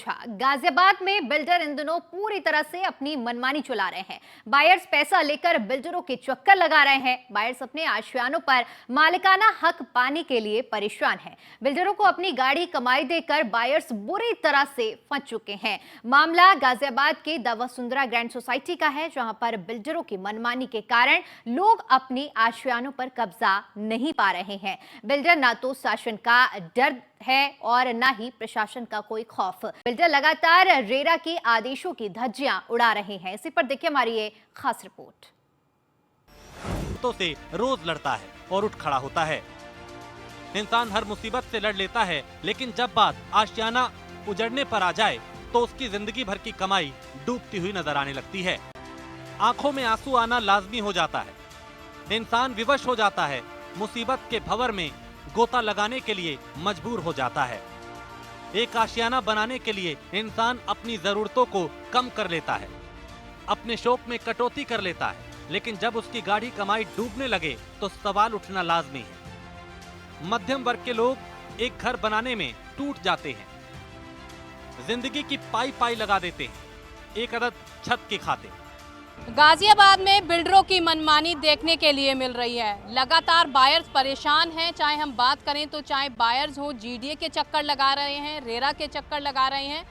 उलझा। गाजियाबाद में बिल्डर इन दिनों पूरी तरह से अपनी मनमानी चला रहे हैं। बायर्स पैसा लेकर बिल्डरों के चक्कर लगा रहे हैं। बायर्स अपने आशियानों पर मालिकाना हक पाने के लिए परेशान हैं। बिल्डरों को अपनी गाढ़ी कमाई देकर बायर्स बुरी तरह से फंस चुके हैं। मामला गाजियाबाद के द वसुंधरा ग्रैंड सोसाइटी का है, जहां पर बिल्डरों की मनमानी के कारण लोग अपनी आशियानों पर कब्जा नहीं पा रहे हैं। बिल्डर ना तो शासन का डर है और ना ही प्रशासन का कोई खौफ। बिल्डर लगातार रेरा के आदेशों की धज्जियां उड़ा रहे हैं। इसी पर देखिए हमारी ये खास रिपोर्ट। तो से रोज लड़ता है और उठ खड़ा होता है। इंसान हर मुसीबत से लड़ लेता है, लेकिन जब बात आशियाना उजड़ने पर आ जाए तो उसकी जिंदगी भर की कमाई डूबती हुई नजर आने लगती है। आंखों में आंसू आना लाजमी हो जाता है। इंसान विवश हो जाता है, मुसीबत के भंवर में गोता लगाने के लिए मजबूर हो जाता है। एक आशियाना बनाने के लिए इंसान अपनी जरूरतों को कम कर लेता है, अपने शौक में कटौती कर लेता है, लेकिन जब उसकी गाढ़ी कमाई डूबने लगे तो सवाल उठना लाजमी है। मध्यम वर्ग के लोग एक घर बनाने में टूट जाते हैं, जिंदगी की पाई पाई लगा देते हैं, एक अदद छत के खाते। गाजियाबाद में बिल्डरों की मनमानी देखने के लिए मिल रही है। लगातार बायर्स परेशान हैं, चाहे हम बात करें तो चाहे बायर्स हो जीडीए के चक्कर लगा रहे हैं, रेरा के चक्कर लगा रहे हैं।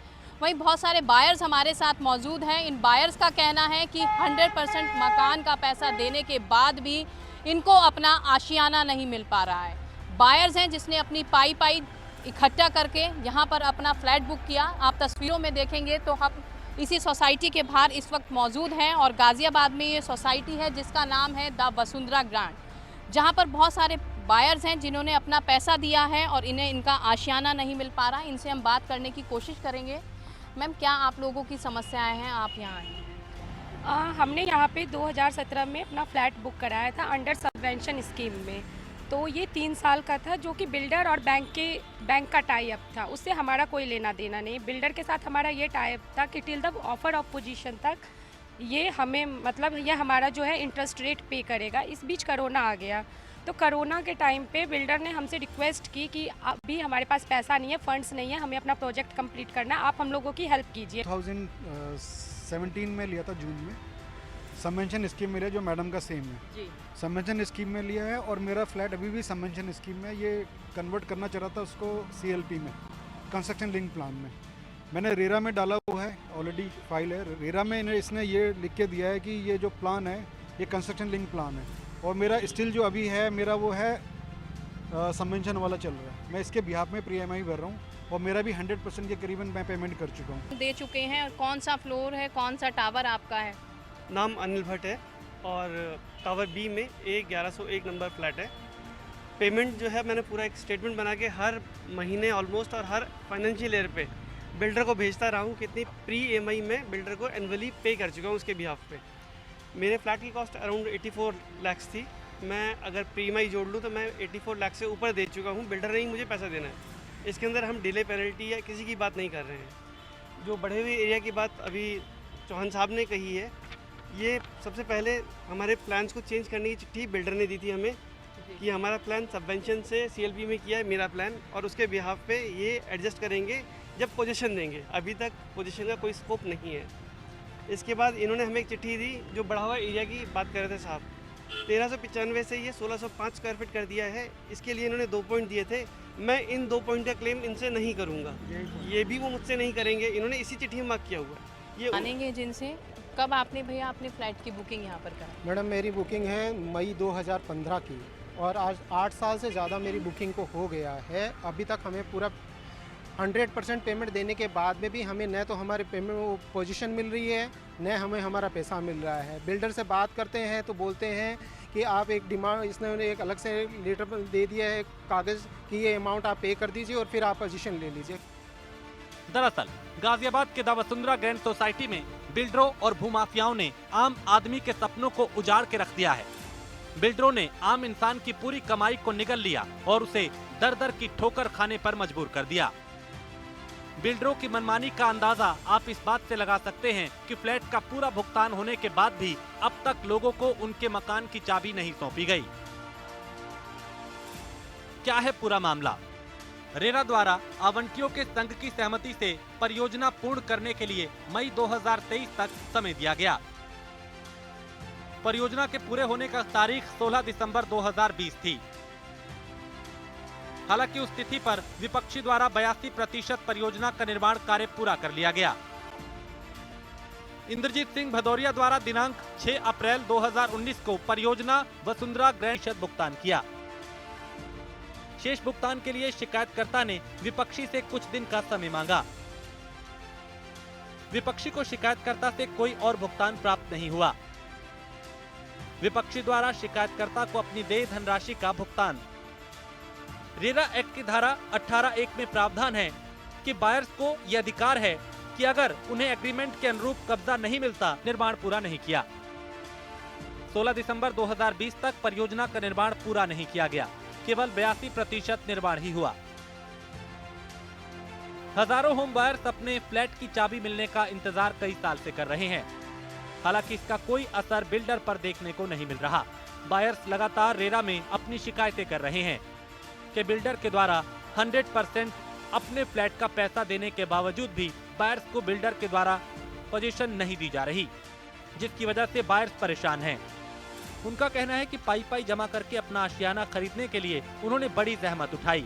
वहीं बहुत सारे बायर्स हमारे साथ मौजूद हैं। इन बायर्स का कहना है कि 100% मकान का पैसा देने के बाद भी इनको अपना आशियाना नहीं मिल पा रहा है। बायर्स हैं जिसने अपनी पाई पाई इकट्ठा करके यहाँ पर अपना फ्लैट बुक किया। आप तस्वीरों में देखेंगे तो हम इसी सोसाइटी के बाहर इस वक्त मौजूद हैं और गाजियाबाद में ये सोसाइटी है जिसका नाम है द वसुंधरा ग्रांड, जहाँ पर बहुत सारे बायर्स हैं जिन्होंने अपना पैसा दिया है और इन्हें इनका आशियाना नहीं मिल पा रहा। इनसे हम बात करने की कोशिश करेंगे। मैम, क्या आप लोगों की समस्याएं हैं? आप यहाँ आए हैं? हमने यहाँ पे 2017 में अपना फ्लैट बुक कराया था अंडर सबवेंशन स्कीम में। तो ये 3 साल का था, जो कि बिल्डर और बैंक का टाई अप था। उससे हमारा कोई लेना देना नहीं। बिल्डर के साथ हमारा ये टाई अप था कि till the offer of position तक ये हमें मतलब ये हमारा जो है इंटरेस्ट रेट पे करेगा। इस बीच कोरोना आ गया, तो कोरोना के टाइम पे बिल्डर ने हमसे रिक्वेस्ट की कि अभी हमारे पास पैसा नहीं है, फंड्स नहीं है, हमें अपना प्रोजेक्ट कंप्लीट करना है, आप हम लोगों की हेल्प कीजिए। 2017 में लिया था, जून में। सबवेंशन स्कीम में लिया, जो मैडम का सेम है जी। सबवेंशन स्कीम में लिया है और मेरा फ्लैट अभी भी सबवेंशन स्कीम में, ये कन्वर्ट करना चाह रहा था उसको CLP में, कंस्ट्रक्शन लिंक प्लान में। मैंने रेरा में डाला हुआ है, ऑलरेडी फाइल है रेरा में। इसने ये लिख के दिया है कि ये जो प्लान है ये कंस्ट्रक्शन लिंक प्लान है, और मेरा स्टिल जो अभी है मेरा वो है सबवेंशन वाला चल रहा है। मैं इसके बिहाफ में प्री EMI भर रहा हूँ और मेरा भी 100% के करीबन मैं पेमेंट कर चुका हूँ। दे चुके हैं। कौन सा फ्लोर है, कौन सा टावर आपका है? नाम अनिल भट्ट है और टावर B में A1101 नंबर फ्लैट है। पेमेंट जो है मैंने पूरा एक स्टेटमेंट बना के हर महीने ऑलमोस्ट और हर फाइनेंशियल ईयर पे बिल्डर को भेजता रहा हूँ। कितनी प्री EMI में बिल्डर को एनुअली पे कर चुका हूँ उसके बिहाफ पे। मेरे फ्लैट की कॉस्ट अराउंड 84 लाख थी। मैं अगर प्री EMI जोड़ लूँ तो मैं 84 लाख से ऊपर दे चुका हूँ। बिल्डर ने ही मुझे पैसा देना है। इसके अंदर हम डिले पेनल्टी या किसी की बात नहीं कर रहे हैं। जो बढ़े हुए एरिया की बात अभी चौहान साहब ने कही है, ये सबसे पहले हमारे प्लान्स को चेंज करने की चिट्ठी बिल्डर ने दी थी हमें कि हमारा प्लान सबवेंशन से CLP में किया है मेरा प्लान, और उसके बिहाफ पे ये एडजस्ट करेंगे जब पोजीशन देंगे। अभी तक पोजीशन का कोई स्कोप नहीं है। इसके बाद इन्होंने हमें एक चिट्ठी दी, जो बढ़ा हुआ एरिया की बात कर रहे थे साहब, 1395 से ये 1605 स्क्वायर फीट कर दिया है। इसके लिए इन्होंने 2 पॉइंट दिए थे। मैं इन 2 पॉइंट का क्लेम इनसे नहीं करूँगा, ये भी वो मुझसे नहीं करेंगे। इन्होंने इसी चिट्ठी में मार्क किया हुआ है। ये मानेंगे जिनसे। कब आपने भैया अपने फ्लैट की बुकिंग यहाँ पर कराई? मैडम, मेरी बुकिंग है मई 2015 की, और आज 8 साल से ज़्यादा मेरी बुकिंग को हो गया है। अभी तक हमें पूरा 100% पेमेंट देने के बाद में भी हमें न तो हमारे पेमेंट पोजीशन मिल रही है, न हमें हमारा पैसा मिल रहा है। बिल्डर से बात करते हैं तो बोलते हैं कि आप एक डिमांड, इसने एक अलग से लेटर दे दिया है कागज़ कि ये अमाउंट आप पे कर दीजिए और फिर आप पोजीशन ले लीजिए। दरअसल गाजियाबाद के द वसुंधरा ग्रैंड सोसाइटी में बिल्डरों और भूमाफियाओं ने आम आदमी के सपनों को उजाड़ के रख दिया है। बिल्डरों ने आम इंसान की पूरी कमाई को निगल लिया और उसे दर दर की ठोकर खाने पर मजबूर कर दिया। बिल्डरों की मनमानी का अंदाजा आप इस बात से लगा सकते हैं कि फ्लैट का पूरा भुगतान होने के बाद भी अब तक लोगों को उनके मकान की चाबी नहीं सौंपी गई। क्या है पूरा मामला? रेरा द्वारा आवंटियों के संघ की सहमति से परियोजना पूर्ण करने के लिए मई 2023 तक समय दिया गया। परियोजना के पूरे होने का तारीख 16 दिसंबर 2020 थी। हालांकि उस तिथि पर विपक्षी द्वारा 82% परियोजना का निर्माण कार्य पूरा कर लिया गया। इंद्रजीत सिंह भदौरिया द्वारा दिनांक 6 अप्रैल 2019 को परियोजना वसुंधरा ग्रैंड भुगतान किया। शेष भुगतान के लिए शिकायतकर्ता ने विपक्षी से कुछ दिन का समय मांगा। विपक्षी को शिकायतकर्ता से कोई और भुगतान प्राप्त नहीं हुआ। विपक्षी द्वारा शिकायतकर्ता को अपनी देय धनराशि का भुगतान। रेरा एक्ट की धारा 18(1) में प्रावधान है कि बायर्स को यह अधिकार है कि अगर उन्हें एग्रीमेंट के अनुरूप कब्जा नहीं मिलता, निर्माण पूरा नहीं किया। 16 दिसंबर 2020 तक परियोजना का निर्माण पूरा नहीं किया गया, केवल 82% निर्माण ही हुआ। हजारों होम बायर्स अपने फ्लैट की चाबी मिलने का इंतजार कई साल से कर रहे हैं। हालांकि इसका कोई असर बिल्डर पर देखने को नहीं मिल रहा। बायर्स लगातार रेरा में अपनी शिकायतें कर रहे हैं कि बिल्डर के द्वारा 100% अपने फ्लैट का पैसा देने के बावजूद भी बायर्स को बिल्डर के द्वारा पोजीशन नहीं दी जा रही, जिसकी वजह से बायर्स परेशान हैं। उनका कहना है कि पाई जमा करके अपना आशियाना खरीदने के लिए उन्होंने बड़ी जहमत उठाई,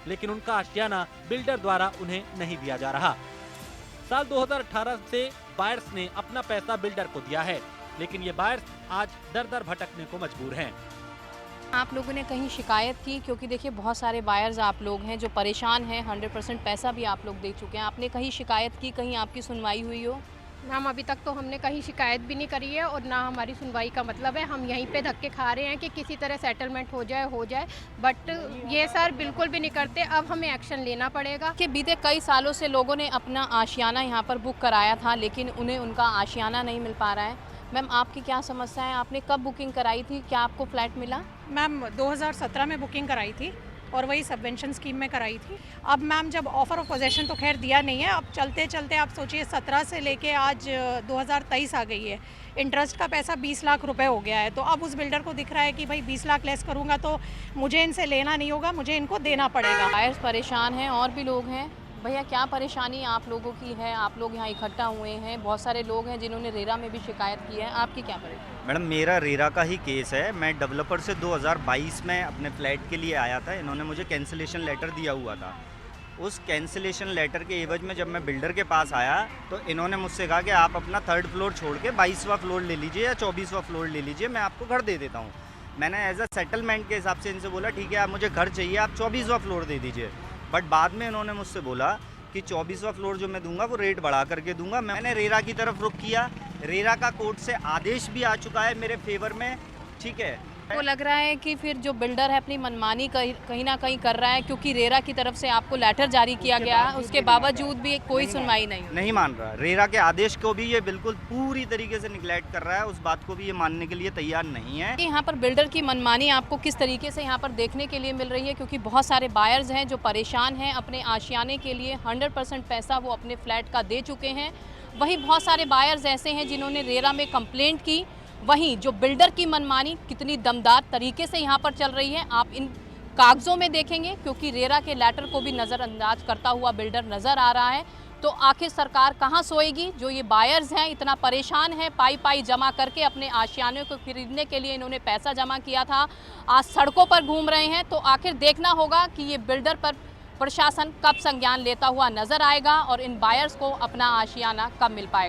लेकिन उनका आशियाना बिल्डर द्वारा उन्हें नहीं दिया जा रहा। साल 2018 से बायर्स ने अपना पैसा बिल्डर को दिया है, लेकिन ये बायर्स आज दर भटकने को मजबूर हैं। आप लोगों ने कहीं शिकायत की? क्योंकि देखिए बहुत सारे बायर्स आप लोग हैं जो परेशान हैं, 100% पैसा भी आप लोग दे चुके हैं। आपने कहीं शिकायत की, कहीं आपकी सुनवाई हुई हो? मैम अभी तक तो हमने कहीं शिकायत भी नहीं करी है और ना हमारी सुनवाई का मतलब है। हम यहीं पे धक्के खा रहे हैं कि किसी तरह सेटलमेंट हो जाए, बट ये सर बिल्कुल भी नहीं करते। अब हमें एक्शन लेना पड़ेगा। कि बीते कई सालों से लोगों ने अपना आशियाना यहाँ पर बुक कराया था, लेकिन उन्हें उनका आशियाना नहीं मिल पा रहा है। मैम आपकी क्या समस्या है? आपने कब बुकिंग कराई थी? क्या आपको फ्लैट मिला? मैम 2017 में बुकिंग कराई थी और वही सबवेंशन स्कीम में कराई थी। अब मैम जब ऑफ़र ऑफ पोजेशन तो खैर दिया नहीं है, अब चलते चलते आप सोचिए 17 से लेके आज 2023 आ गई है। इंटरेस्ट का पैसा 20 लाख रुपए हो गया है। तो अब उस बिल्डर को दिख रहा है कि भाई 20 लाख लेस करूँगा तो मुझे इनसे लेना नहीं होगा, मुझे इनको देना पड़ेगा। बायर्स परेशान हैं और भी लोग हैं। भैया क्या परेशानी आप लोगों की है? आप लोग यहाँ इकट्ठा हुए हैं, बहुत सारे लोग हैं जिन्होंने रेरा में भी शिकायत की है। आपकी क्या परेशानी? मैडम मेरा रेरा का ही केस है। मैं डेवलपर से 2022 में अपने फ्लैट के लिए आया था। इन्होंने मुझे कैंसिलेशन लेटर दिया हुआ था। उस कैंसिलेशन लेटर के एवज में जब मैं बिल्डर के पास आया तो इन्होंने मुझसे कहा कि आप अपना 3rd फ्लोर छोड़ के 22वां फ्लोर ले लीजिए या 24वां फ्लोर ले लीजिए, मैं आपको घर दे देता हूँ। मैंने एज अ सेटलमेंट के हिसाब से इनसे बोला ठीक है, आप मुझे घर चाहिए, आप 24वां फ्लोर दे दीजिए। बट बाद में इन्होंने मुझसे बोला कि 24वां फ्लोर जो मैं दूंगा वो रेट बढ़ा करके दूंगा। मैंने रेरा की तरफ रुख किया। रेरा का कोर्ट से आदेश भी आ चुका है मेरे फेवर में, ठीक है। वो लग रहा है कि फिर जो बिल्डर है अपनी मनमानी कहीं ना कहीं कर रहा है, क्योंकि रेरा की तरफ से आपको लेटर जारी किया गया, उसके बावजूद भी कोई सुनवाई नहीं मान रहा। रेरा के आदेश को भी ये बिल्कुल पूरी तरीके से निगलेक्ट कर रहा है, उस बात को भी ये मानने के लिए तैयार नहीं है। यहाँ पर बिल्डर की मनमानी आपको किस तरीके से यहाँ पर देखने के लिए मिल रही है? क्योंकि बहुत सारे बायर्स हैं जो परेशान हैं, अपने आशियाने के लिए 100% पैसा वो अपने फ्लैट का दे चुके हैं। वहीं बहुत सारे बायर्स ऐसे हैं जिन्होंने रेरा में कंप्लेंट की। वहीं जो बिल्डर की मनमानी कितनी दमदार तरीके से यहाँ पर चल रही है आप इन कागजों में देखेंगे, क्योंकि रेरा के लेटर को भी नज़रअंदाज करता हुआ बिल्डर नज़र आ रहा है। तो आखिर सरकार कहाँ सोएगी? जो ये बायर्स हैं इतना परेशान हैं, पाई जमा करके अपने आशियाने को खरीदने के लिए इन्होंने पैसा जमा किया था, आज सड़कों पर घूम रहे हैं। तो आखिर देखना होगा कि ये बिल्डर पर प्रशासन कब संज्ञान लेता हुआ नजर आएगा और इन बायर्स को अपना आशियाना कब मिल पाएगा।